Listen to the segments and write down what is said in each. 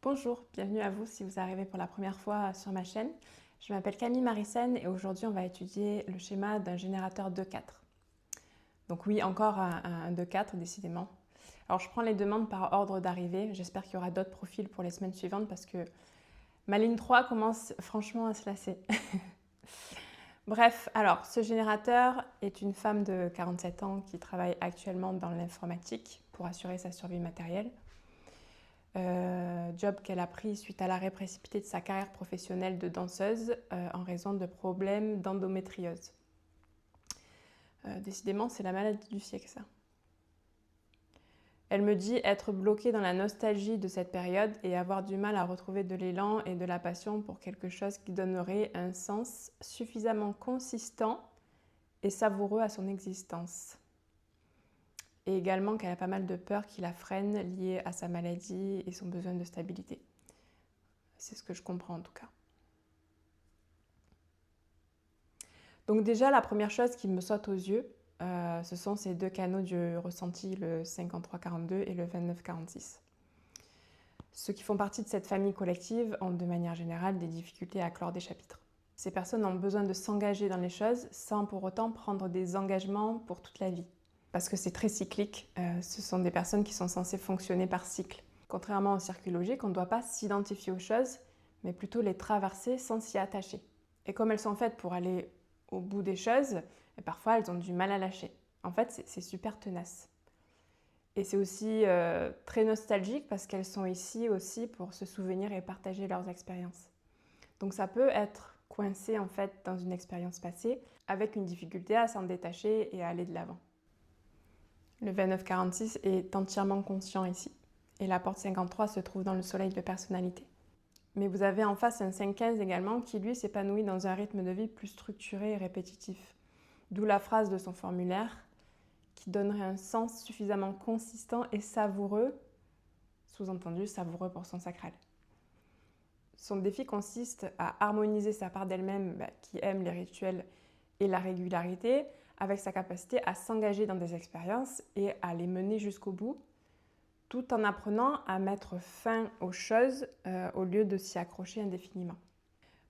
Bonjour, bienvenue à vous si vous arrivez pour la première fois sur ma chaîne. Je m'appelle Camille Marissène et aujourd'hui on va étudier le schéma d'un générateur 2-4. Donc oui, encore un 2-4 décidément. Alors je prends les demandes par ordre d'arrivée, j'espère qu'il y aura d'autres profils pour les semaines suivantes parce que ma ligne 3 commence franchement à se lasser. Bref, alors ce générateur est une femme de 47 ans qui travaille actuellement dans l'informatique pour assurer sa survie matérielle. Job qu'elle a pris suite à l'arrêt précipité de sa carrière professionnelle de danseuse en raison de problèmes d'endométriose. Décidément, c'est la maladie du siècle, ça. Elle me dit être bloquée dans la nostalgie de cette période et avoir du mal à retrouver de l'élan et de la passion pour quelque chose qui donnerait un sens suffisamment consistant et savoureux à son existence. Et également qu'elle a pas mal de peurs qui la freinent liées à sa maladie et son besoin de stabilité. C'est ce que je comprends en tout cas. Donc déjà, la première chose qui me saute aux yeux, ce sont ces deux canaux du ressenti, le 5342 et le 2946. Ceux qui font partie de cette famille collective ont de manière générale des difficultés à clore des chapitres. Ces personnes ont besoin de s'engager dans les choses sans pour autant prendre des engagements pour toute la vie. Parce que c'est très cyclique, ce sont des personnes qui sont censées fonctionner par cycle. Contrairement au circuit logique, on ne doit pas s'identifier aux choses, mais plutôt les traverser sans s'y attacher. Et comme elles sont faites pour aller au bout des choses, et parfois elles ont du mal à lâcher. En fait, c'est super tenace. Et c'est aussi très nostalgique parce qu'elles sont ici aussi pour se souvenir et partager leurs expériences. Donc ça peut être coincé en fait dans une expérience passée avec une difficulté à s'en détacher et à aller de l'avant. Le 2946 est entièrement conscient ici. Et la porte 53 se trouve dans le soleil de personnalité. Mais vous avez en face un 5-15 également qui lui s'épanouit dans un rythme de vie plus structuré et répétitif. D'où la phrase de son formulaire qui donnerait un sens suffisamment consistant et savoureux, sous-entendu savoureux pour son sacral. Son défi consiste à harmoniser sa part d'elle-même qui aime les rituels et la régularité avec sa capacité à s'engager dans des expériences et à les mener jusqu'au bout, tout en apprenant à mettre fin aux choses au lieu de s'y accrocher indéfiniment.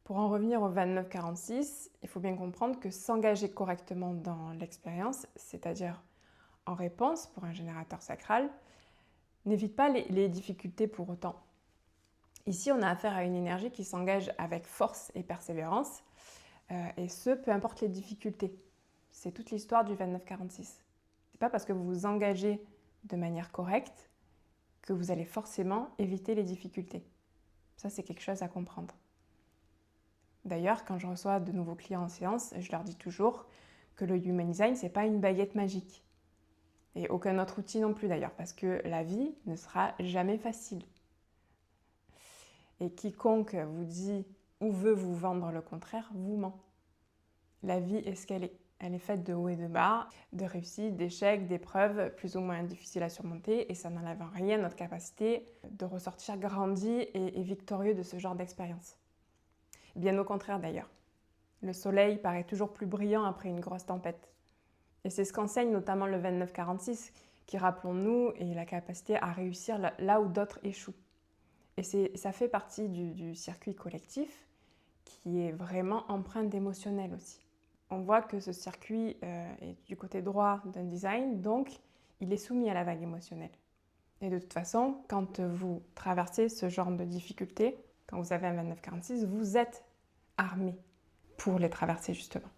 Pour en revenir au 2946, il faut bien comprendre que s'engager correctement dans l'expérience, c'est-à-dire en réponse pour un générateur sacral, n'évite pas les difficultés pour autant. Ici, on a affaire à une énergie qui s'engage avec force et persévérance, et ce, peu importe les difficultés. C'est toute l'histoire du 2946. C'est pas parce que vous vous engagez de manière correcte que vous allez forcément éviter les difficultés. Ça, c'est quelque chose à comprendre. D'ailleurs, quand je reçois de nouveaux clients en séance, je leur dis toujours que le Human Design, c'est pas une baguette magique. Et aucun autre outil non plus d'ailleurs, parce que la vie ne sera jamais facile. Et quiconque vous dit ou veut vous vendre le contraire, vous ment. La vie est ce qu'elle est. Elle est faite de hauts et de bas, de réussites, d'échecs, d'épreuves plus ou moins difficiles à surmonter, et ça n'enlève en rien notre capacité de ressortir grandi et victorieux de ce genre d'expérience. Bien au contraire d'ailleurs. Le soleil paraît toujours plus brillant après une grosse tempête. Et c'est ce qu'enseigne notamment le 2946, qui, rappelons-nous, est la capacité à réussir là où d'autres échouent. Et ça fait partie du circuit collectif qui est vraiment empreint d'émotionnel aussi. On voit que ce circuit est du côté droit d'un design, donc il est soumis à la vague émotionnelle. Et de toute façon, quand vous traversez ce genre de difficultés, quand vous avez un 2946, vous êtes armé pour les traverser justement.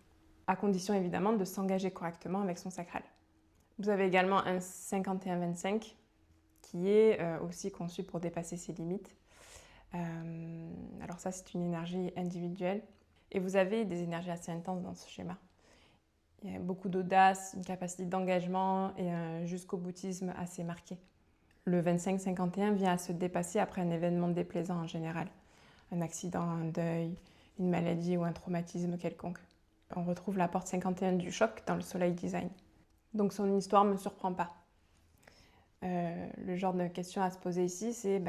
À condition évidemment de s'engager correctement avec son sacral. Vous avez également un 51-25 qui est aussi conçu pour dépasser ses limites. Alors ça, c'est une énergie individuelle. Et vous avez des énergies assez intenses dans ce schéma. Il y a beaucoup d'audace, une capacité d'engagement et un jusqu'au boutisme assez marqué. Le 25-51 vient à se dépasser après un événement déplaisant en général. Un accident, un deuil, une maladie ou un traumatisme quelconque. On retrouve la porte 51 du choc dans le soleil design. Donc son histoire ne me surprend pas. Le genre de question à se poser ici, c'est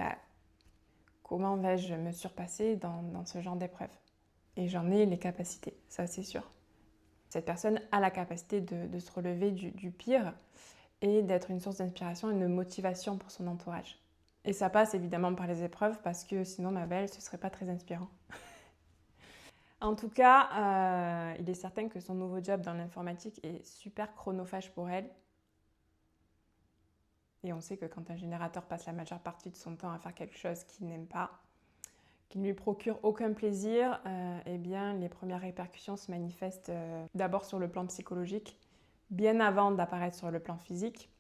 comment vais-je me surpasser dans ce genre d'épreuve? et j'en ai les capacités, ça c'est sûr. Cette personne a la capacité de se relever du pire et d'être une source d'inspiration et de motivation pour son entourage. Et ça passe évidemment par les épreuves parce que sinon, ma belle, ce serait pas très inspirant. En tout cas, il est certain que son nouveau job dans l'informatique est super chronophage pour elle. Et on sait que quand un générateur passe la majeure partie de son temps à faire quelque chose qu'il n'aime pas, qui ne lui procure aucun plaisir, eh bien, les premières répercussions se manifestent d'abord sur le plan psychologique, bien avant d'apparaître sur le plan physique,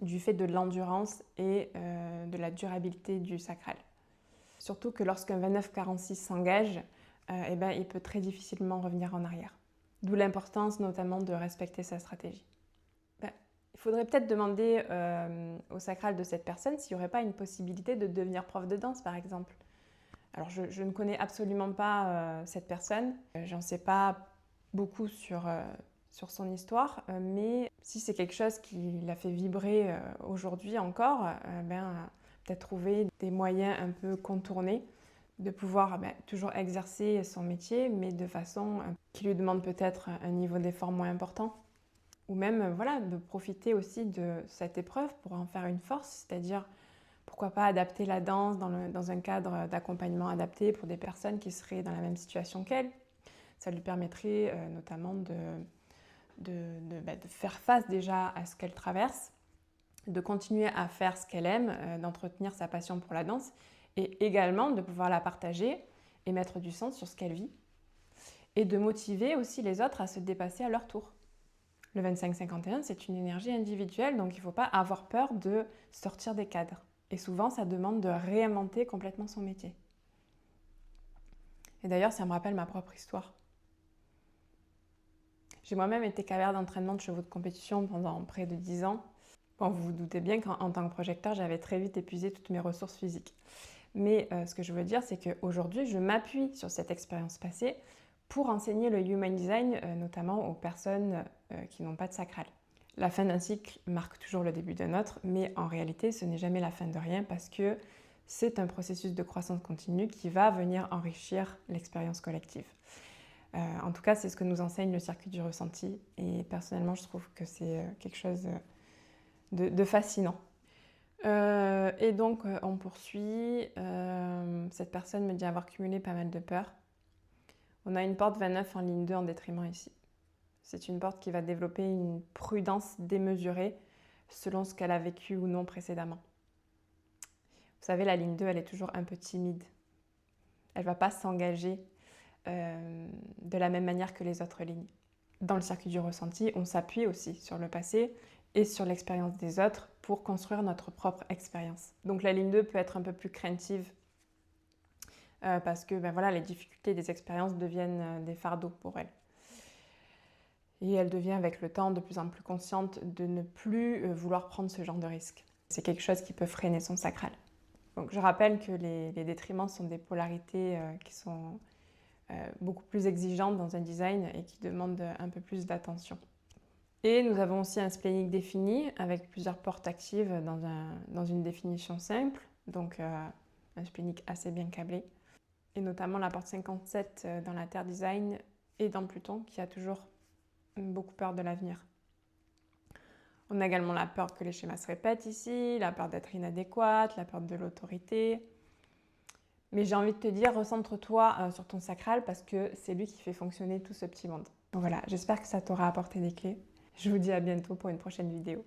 du fait de l'endurance et de la durabilité du sacral. Surtout que lorsqu'un 29-46 s'engage, eh ben, il peut très difficilement revenir en arrière. D'où l'importance notamment de respecter sa stratégie. Il faudrait peut-être demander au sacral de cette personne s'il n'y aurait pas une possibilité de devenir prof de danse, par exemple. Alors, je ne connais absolument pas cette personne, j'en sais pas beaucoup sur son histoire, mais si c'est quelque chose qui l'a fait vibrer aujourd'hui encore, peut-être trouver des moyens un peu contournés de pouvoir toujours exercer son métier, mais de façon qui lui demande peut-être un niveau d'effort moins important. Ou même de profiter aussi de cette épreuve pour en faire une force, c'est-à-dire pourquoi pas adapter la danse dans un cadre d'accompagnement adapté pour des personnes qui seraient dans la même situation qu'elle. Ça lui permettrait notamment de faire face déjà à ce qu'elle traverse, de continuer à faire ce qu'elle aime, d'entretenir sa passion pour la danse et également de pouvoir la partager et mettre du sens sur ce qu'elle vit et de motiver aussi les autres à se dépasser à leur tour. Le 25-51, c'est une énergie individuelle, donc il ne faut pas avoir peur de sortir des cadres. Et souvent, ça demande de réinventer complètement son métier. Et d'ailleurs, ça me rappelle ma propre histoire. J'ai moi-même été cavalière d'entraînement de chevaux de compétition pendant près de 10 ans. Bon, vous vous doutez bien qu'en tant que projecteur, j'avais très vite épuisé toutes mes ressources physiques. Mais ce que je veux dire, c'est qu'aujourd'hui, je m'appuie sur cette expérience passée pour enseigner le Human Design, notamment aux personnes qui n'ont pas de sacral. La fin d'un cycle marque toujours le début d'un autre, mais en réalité, ce n'est jamais la fin de rien parce que c'est un processus de croissance continue qui va venir enrichir l'expérience collective. En tout cas, c'est ce que nous enseigne le circuit du ressenti et personnellement, je trouve que c'est quelque chose de fascinant. Et donc, on poursuit. Cette personne me dit avoir cumulé pas mal de peurs. On a une porte 29 en ligne 2 en détriment ici. C'est une porte qui va développer une prudence démesurée selon ce qu'elle a vécu ou non précédemment. Vous savez, la ligne 2, elle est toujours un peu timide. Elle ne va pas s'engager de la même manière que les autres lignes. Dans le circuit du ressenti, on s'appuie aussi sur le passé et sur l'expérience des autres pour construire notre propre expérience. Donc la ligne 2 peut être un peu plus craintive parce que les difficultés des expériences deviennent des fardeaux pour elle. Et elle devient avec le temps de plus en plus consciente de ne plus vouloir prendre ce genre de risque. C'est quelque chose qui peut freiner son sacral. Donc je rappelle que les détriments sont des polarités qui sont beaucoup plus exigeantes dans un design et qui demandent un peu plus d'attention. Et nous avons aussi un splénique défini avec plusieurs portes actives dans une définition simple, donc un splénique assez bien câblé. Et notamment la porte 57 dans la Terre Design et dans Pluton qui a toujours beaucoup peur de l'avenir. On a également la peur que les schémas se répètent ici, la peur d'être inadéquate, la peur de l'autorité. Mais j'ai envie de te dire, recentre-toi sur ton sacral parce que c'est lui qui fait fonctionner tout ce petit monde. Donc voilà, j'espère que ça t'aura apporté des clés. Je vous dis à bientôt pour une prochaine vidéo.